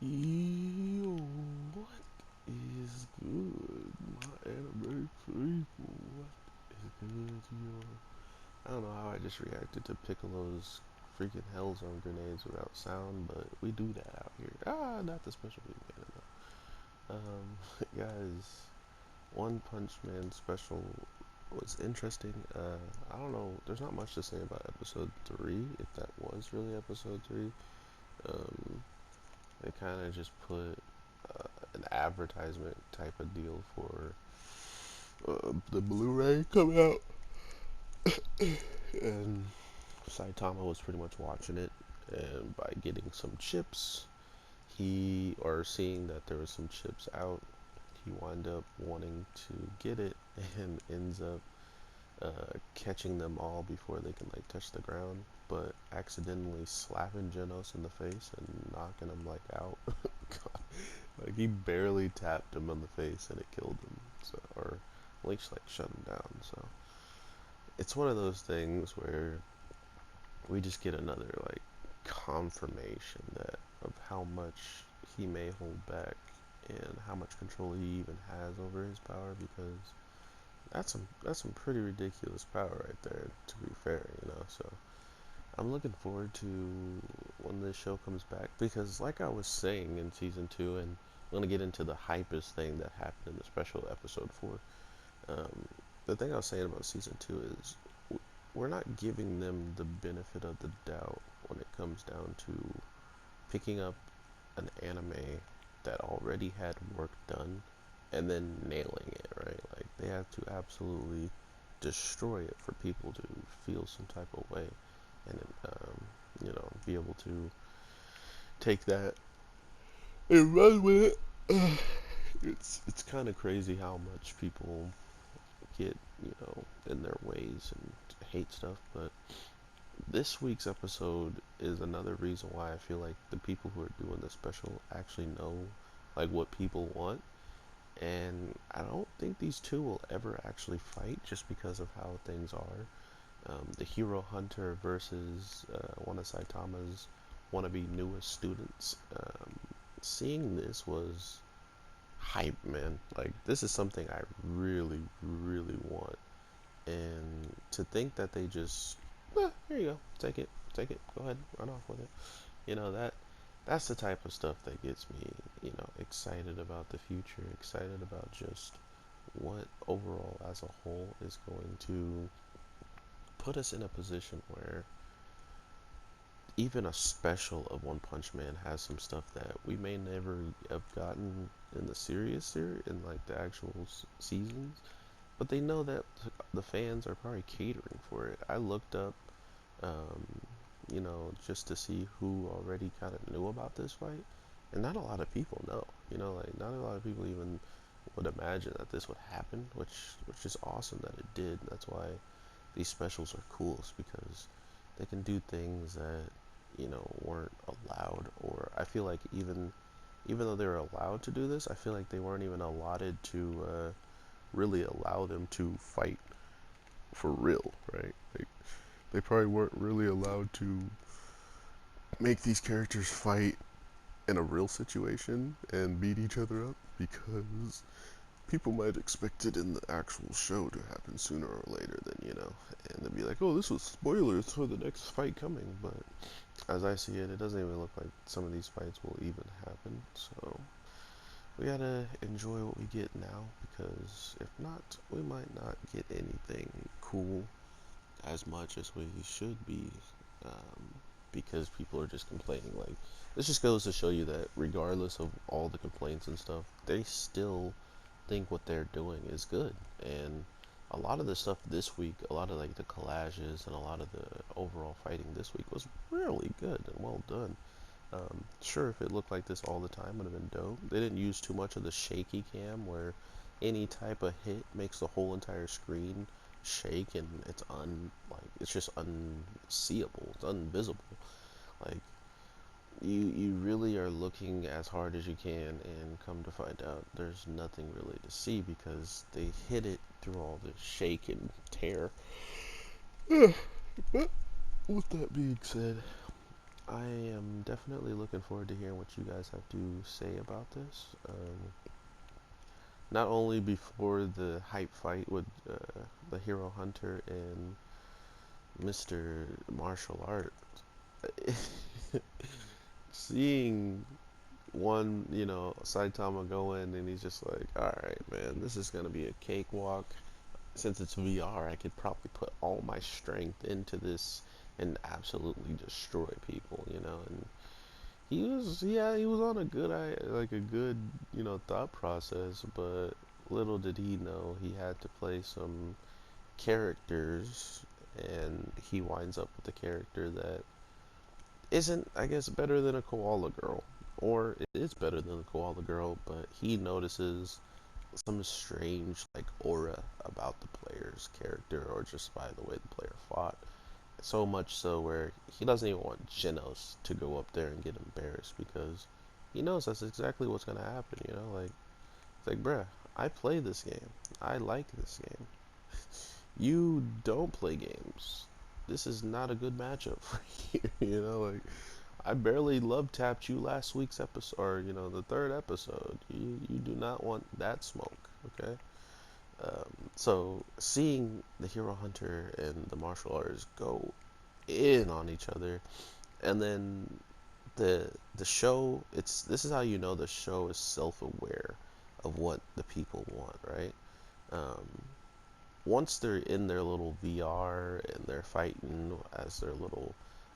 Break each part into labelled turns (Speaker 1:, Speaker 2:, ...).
Speaker 1: Yo, what is good, my anime people? What is good, yo? I don't know how I just reacted to Piccolo's freaking Hellzone grenades without sound, but we do that out here. Ah, not the special weekend, no. Guys, One Punch Man special was interesting. I don't know. There's not much to say about episode 3, if that was really episode 3. Um, they kind of just put an advertisement type of deal for the Blu-ray coming out, and Saitama was pretty much watching it, and by getting some chips, he or seeing that there was some chips out, he wound up wanting to get it, and ends up catching them all before they can like touch the ground, but accidentally slapping Genos in the face and knocking him like out. Like he barely tapped him on the face and it killed him. So, or at least like shut him down. So it's one of those things where we just get another like confirmation that of how much he may hold back and how much control he even has over his power, because that's some pretty ridiculous power right there, to be fair, you know. So I'm looking forward to when this show comes back, because like I was saying in season 2, and I'm gonna get into the hypest thing that happened in the special episode 4. Um, the thing I was saying about season 2 is we're not giving them the benefit of the doubt when it comes down to picking up an anime that already had work done and then nailing it, right? Like they have to absolutely destroy it for people to feel some type of way, and be able to take that and run with it. It's kind of crazy how much people get in their ways and hate stuff, but this week's episode is another reason why I feel like the people who are doing this special actually know like what people want, and I don't think these two will ever actually fight just because of how things are. The hero hunter versus one of Saitama's wannabe newest students. Seeing this was hype, man. Like this is something I really, really want, and to think that they just, here you go, take it, go ahead, run off with it. That's the type of stuff that gets me, excited about the future, excited about just what overall as a whole is going to put us in a position where even a special of One Punch Man has some stuff that we may never have gotten in the series, in like the actual seasons, but they know that the fans are probably catering for it. I looked up, um, just to see who already kind of knew about this fight, and not a lot of people know. Like not a lot of people even would imagine that this would happen, which is awesome that it did. That's why these specials are cool, is because they can do things that weren't allowed, or I feel like even though they were allowed to do this, I feel like they weren't even allotted to really allow them to fight for real, right? Like they probably weren't really allowed to make these characters fight in a real situation and beat each other up, because people might expect it in the actual show to happen sooner or later and they'd be like, oh, this was spoilers for the next fight coming, but as I see it, it doesn't even look like some of these fights will even happen, so we gotta enjoy what we get now, because if not, we might not get anything cool as much as we should be, um, because people are just complaining. Like, this just goes to show you that regardless of all the complaints and stuff, they still think what they're doing is good. And a lot of the stuff this week, a lot of like the collages and a lot of the overall fighting this week was really good and well done. Sure, if it looked like this all the time, it would have been dope. They didn't use too much of the shaky cam where any type of hit makes the whole entire screen shake, and it's just unseeable, it's unvisible. Like you really are looking as hard as you can, and come to find out there's nothing really to see because they hit it through all the shake and tear. But with that being said, I am definitely looking forward to hearing what you guys have to say about this. Not only before the hype fight with the Hero Hunter and Mr. Martial Art, seeing one, Saitama go in and he's just like, all right, man, this is gonna be a cakewalk. Since it's VR, I could probably put all my strength into this and absolutely destroy people, and he was on a good, like a good, thought process, but little did he know he had to play some characters, and he winds up with a character that isn't, I guess, better than a koala girl, or it is better than a koala girl, but he notices some strange like aura about the player's character, or just by the way the player fought. So much so where he doesn't even want Genos to go up there and get embarrassed, because he knows that's exactly what's gonna happen. Like it's like, bruh, I play this game. I like this game. You don't play games. This is not a good matchup for you. Like I barely love tapped you last week's episode, or the third episode. You do not want that smoke, okay? So seeing the Hero Hunter and the martial artists go in on each other, and then the show, it's this is how you know the show is self-aware of what the people want, right? Um, Once they're in their little VR and they're fighting as their little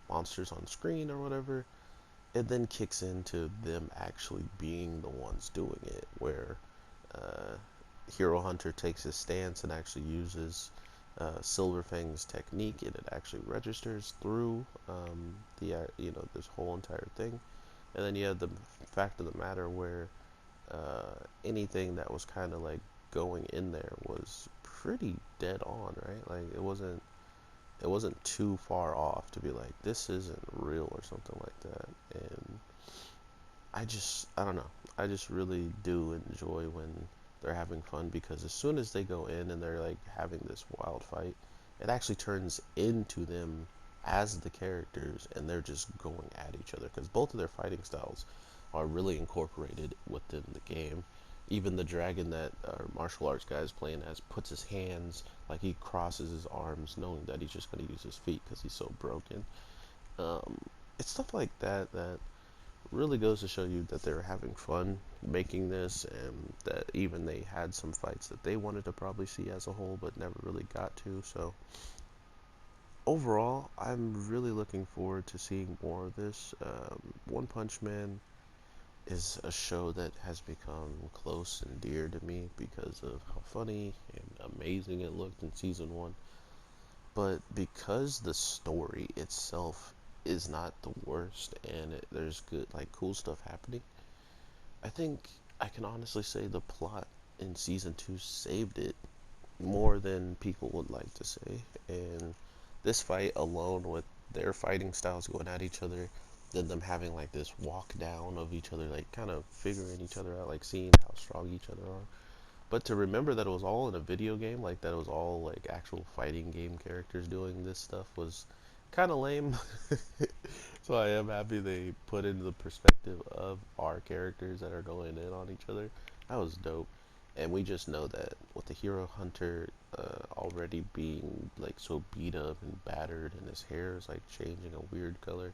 Speaker 1: monsters on screen or whatever, it then kicks into them actually being the ones doing it, where uh, Hero Hunter takes his stance and actually uses Silverfang's technique, and it actually registers through the this whole entire thing. And then you have the fact of the matter where anything that was kind of like going in there was pretty dead on, right? Like it wasn't too far off to be like this isn't real or something like that. And I don't know. I just really do enjoy when they're having fun, because as soon as they go in and they're like having this wild fight, it actually turns into them as the characters, and they're just going at each other, because both of their fighting styles are really incorporated within the game. Even the dragon that our martial arts guy is playing as puts his hands, like he crosses his arms knowing that he's just going to use his feet because he's so broken. um, it's stuff like that that really goes to show you that they were having fun making this, and that even they had some fights that they wanted to probably see as a whole but never really got to. So overall, I'm really looking forward to seeing more of this. One Punch Man is a show that has become close and dear to me because of how funny and amazing it looked in season one. But because the story itself is not the worst, and there's good, like, cool stuff happening, I think I can honestly say the plot in season two saved it more than people would like to say. And this fight alone, with their fighting styles going at each other, then them having like this walk down of each other, like kind of figuring each other out, like seeing how strong each other are. But to remember that it was all in a video game, like that it was all like actual fighting game characters doing this stuff, was kind of lame. So I am happy they put into the perspective of our characters that are going in on each other. That was dope. And we just know that with the Hero Hunter already being like so beat up and battered, and his hair is like changing a weird color,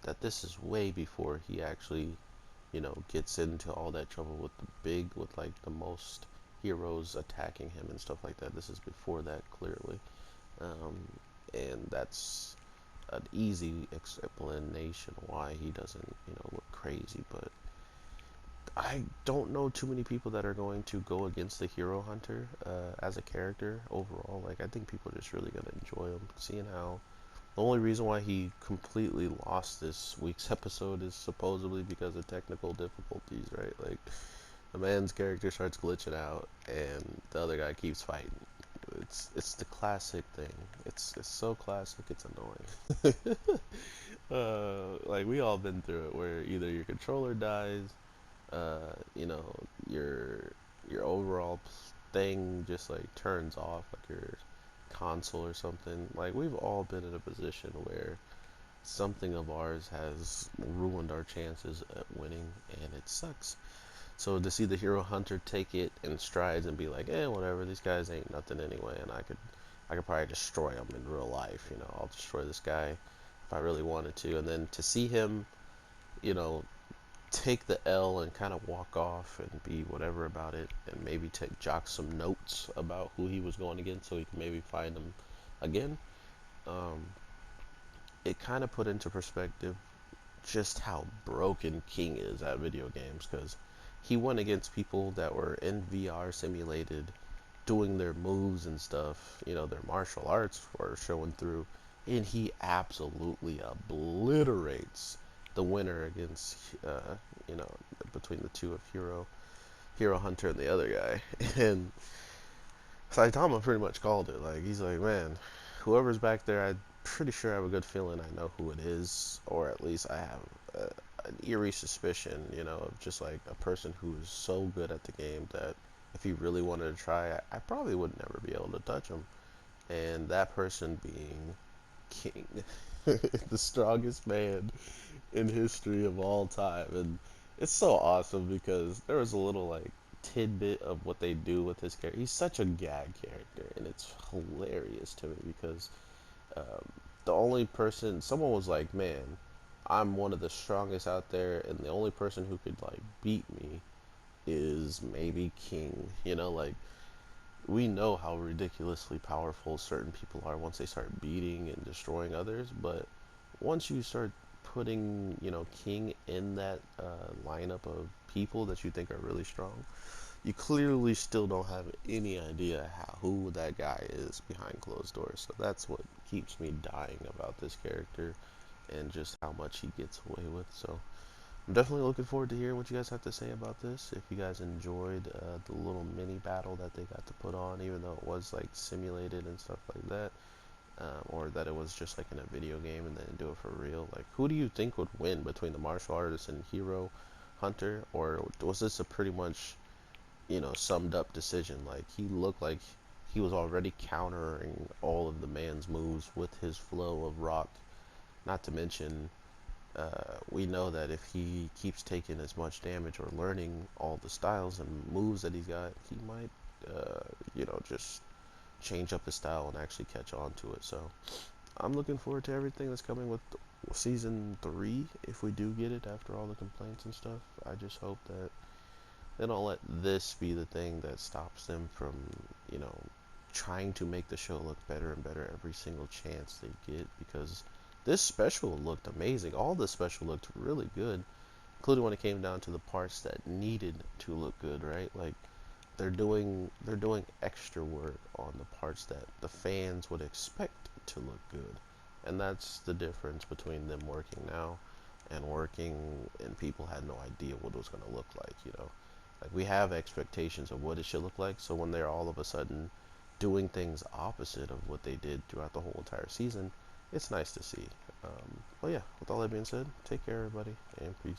Speaker 1: that this is way before he actually, gets into all that trouble with with like the most heroes attacking him and stuff like that. This is before that, clearly. Um, and that's an easy explanation why he doesn't, look crazy. But I don't know too many people that are going to go against the Hero Hunter as a character overall. Like, I think people are just really going to enjoy him, seeing how the only reason why he completely lost this week's episode is supposedly because of technical difficulties, right? Like, the man's character starts glitching out, and the other guy keeps fighting. It's the classic thing. It's so classic. It's annoying. Like, we all been through it, where either your controller dies, you know, your overall thing just like turns off, like your console or something. Like, we've all been in a position where something of ours has ruined our chances at winning, and it sucks. So to see the hero hunter take it in strides and be like, eh, whatever, these guys ain't nothing anyway, and I could probably destroy them in real life. You know, I'll destroy this guy if I really wanted to. And then to see him, you know, take the L and kind of walk off and be whatever about it, and maybe take jot some notes about who he was going against, so he can maybe find him again. Um, it kind of put into perspective just how broken King is at video games, because he went against people that were in VR simulated, doing their moves and stuff. You know, their martial arts were showing through, and he absolutely obliterates the winner against, you know, between the two of Hero Hunter and the other guy. And Saitama pretty much called it. Like, he's like, man, whoever's back there, I'm pretty sure I have a good feeling I know who it is, or at least I have an eerie suspicion, you know, of just like a person who is so good at the game that if he really wanted to try, I probably would never be able to touch him. And that person being King, the strongest man in history of all time. And it's so awesome because there was a little like tidbit of what they do with his character. He's such a gag character, and it's hilarious to me because um, the only person, someone was like, "Man, I'm one of the strongest out there, and the only person who could like beat me is maybe King." You know, like we know how ridiculously powerful certain people are once they start beating and destroying others, but once you start putting, you know, King in that lineup of people that you think are really strong, you clearly still don't have any idea who that guy is behind closed doors. So that's what keeps me dying about this character and just how much he gets away with. So I'm definitely looking forward to hearing what you guys have to say about this. If you guys enjoyed the little mini battle that they got to put on, even though it was like simulated and stuff like that, or that it was just like in a video game and then do it for real. Like, who do you think would win between the martial artist and hero hunter, or was this a pretty much, you know, summed up decision? Like, he looked like he was already countering all of the man's moves with his flow of rock. Not to mention, we know that if he keeps taking as much damage or learning all the styles and moves that he's got, he might, you know, just change up his style and actually catch on to it. So I'm looking forward to everything that's coming with season 3, if we do get it after all the complaints and stuff. I just hope that they don't let this be the thing that stops them from, you know, trying to make the show look better and better every single chance they get, because this special looked amazing. All the special looked really good, including when it came down to the parts that needed to look good, right? Like they're doing extra work on the parts that the fans would expect to look good. And that's the difference between them working now and working and people had no idea what it was going to look like, you know. Like, we have expectations of what it should look like, so when they're all of a sudden doing things opposite of what they did throughout the whole entire season, it's nice to see. But yeah, with all that being said, take care everybody, and peace.